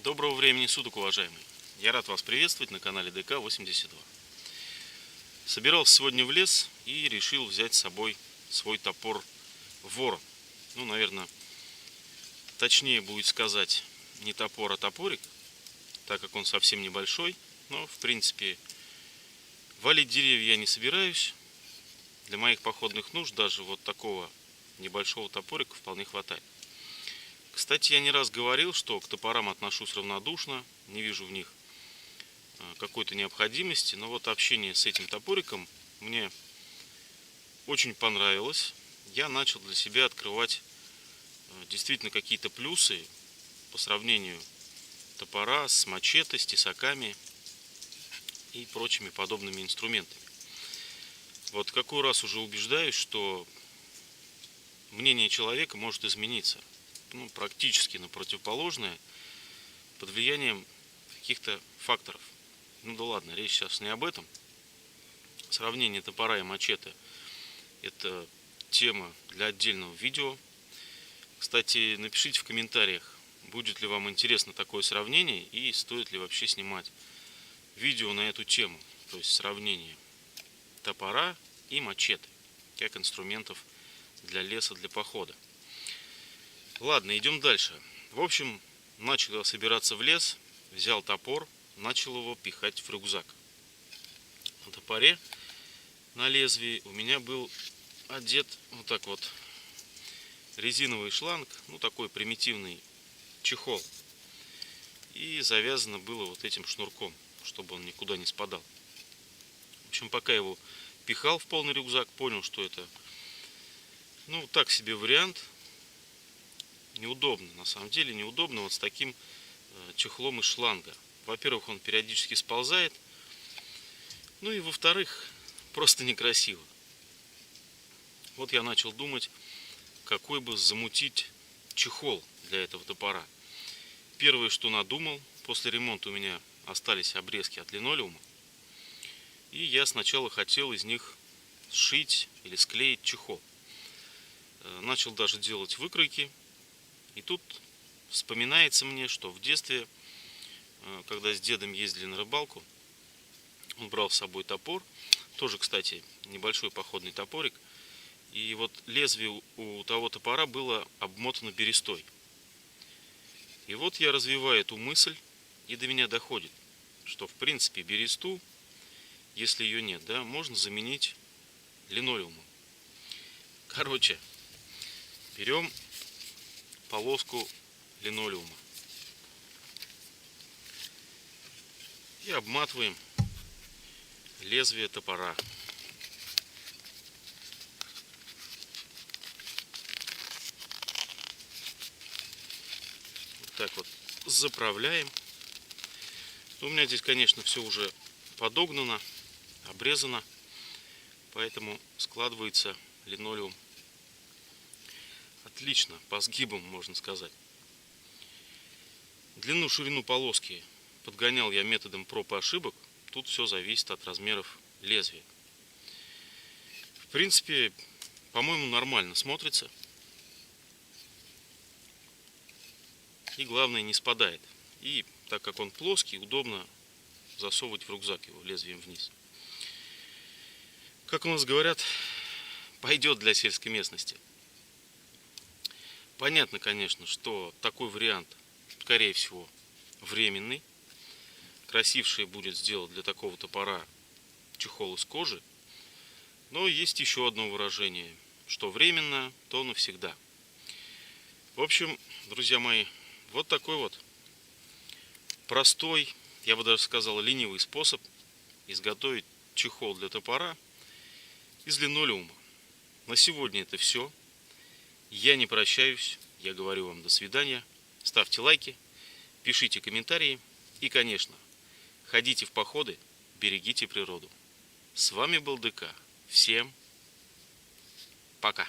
Доброго времени суток, уважаемые! Я рад вас приветствовать на канале ДК-82. Собирался сегодня в лес и решил взять с собой свой топор Ворон. Ну, наверное, точнее будет сказать не топор, а топорик, так как он совсем небольшой. Но, в принципе, валить деревья я не собираюсь. Для моих походных нужд даже вот такого небольшого топорика вполне хватает. Кстати, я не раз говорил, что к топорам отношусь равнодушно, не вижу в них какой-то необходимости. Но вот общение с этим топориком мне очень понравилось. Я начал для себя открывать действительно какие-то плюсы по сравнению топора с мачете, с тесаками и прочими подобными инструментами. Вот какой раз уже убеждаюсь, что мнение человека может измениться, ну, практически на противоположное, под влиянием каких-то факторов. Ну да ладно, речь сейчас не об этом. Сравнение топора и мачете — это тема для отдельного видео. Кстати, напишите в комментариях, будет ли вам интересно такое сравнение и стоит ли вообще снимать видео на эту тему, то есть сравнение топора и мачете как инструментов для леса, для похода. Ладно, идем дальше. В общем, начал я собираться в лес, взял топор, начал его пихать в рюкзак. На топоре, на лезвии у меня был одет вот так вот резиновый шланг, ну такой примитивный чехол. И завязано было вот этим шнурком, чтобы он никуда не спадал. В общем, пока его пихал в полный рюкзак, понял, что это, ну, так себе вариант. Неудобно, на самом деле неудобно вот с таким чехлом из шланга. Во-первых, он периодически сползает, ну и во-вторых, просто некрасиво. Вот я начал думать, какой бы замутить чехол для этого топора. Первое, что надумал, после ремонта у меня остались обрезки от линолеума, и я сначала хотел из них сшить или склеить чехол. Начал даже делать выкройки. И тут вспоминается мне, что в детстве, когда с дедом ездили на рыбалку, он брал с собой топор, тоже, кстати, небольшой походный топорик, и вот лезвие у того топора было обмотано берестой. И вот я развиваю эту мысль, и до меня доходит, что в принципе бересту, если ее нет, да, можно заменить линолеумом. Короче, берем полоску линолеума и обматываем лезвие топора. Вот так вот заправляем. У меня здесь, конечно, все уже подогнано, обрезано, поэтому складывается линолеум отлично, по сгибам, можно сказать. Длину, ширину полоски подгонял я методом проб и ошибок. Тут все зависит от размеров лезвия. В принципе, по-моему, нормально смотрится. И главное, не спадает. И так как он плоский, удобно засовывать в рюкзак его лезвием вниз. Как у нас говорят, пойдет для сельской местности. Понятно, конечно, что такой вариант, скорее всего, временный. Красивше будет сделать для такого топора чехол из кожи. Но есть еще одно выражение, что временно, то навсегда. В общем, друзья мои, вот такой вот простой, я бы даже сказал, ленивый способ изготовить чехол для топора из линолеума. На сегодня это все. Я не прощаюсь, я говорю вам до свидания. Ставьте лайки, пишите комментарии и, конечно, ходите в походы, берегите природу. С вами был ДК. Всем пока.